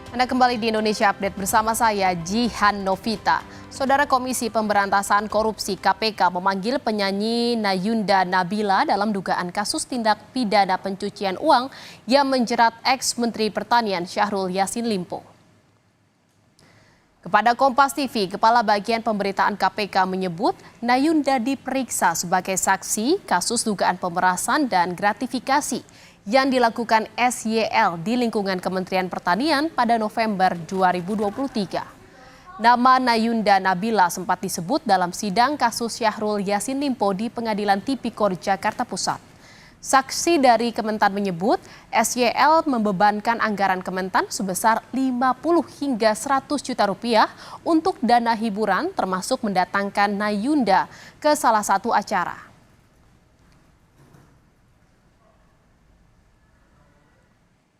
Anda kembali di Indonesia Update bersama saya, Jihan Novita. Saudara Komisi Pemberantasan Korupsi KPK memanggil penyanyi Nayunda Nabila dalam dugaan kasus tindak pidana pencucian uang yang menjerat ex-Menteri Pertanian Syahrul Yassin Limpo. Kepada Kompas TV, Kepala Bagian Pemberitaan KPK menyebut Nayunda diperiksa sebagai saksi kasus dugaan pemerasan dan gratifikasi yang dilakukan SYL di lingkungan Kementerian Pertanian pada November 2023. Nama Nayunda Nabila sempat disebut dalam sidang kasus Syahrul Yassin Limpo di Pengadilan Tipikor Jakarta Pusat. Saksi dari Kementan menyebut SYL membebankan anggaran Kementan sebesar 50 hingga 100 juta rupiah untuk dana hiburan termasuk mendatangkan Nayunda ke salah satu acara.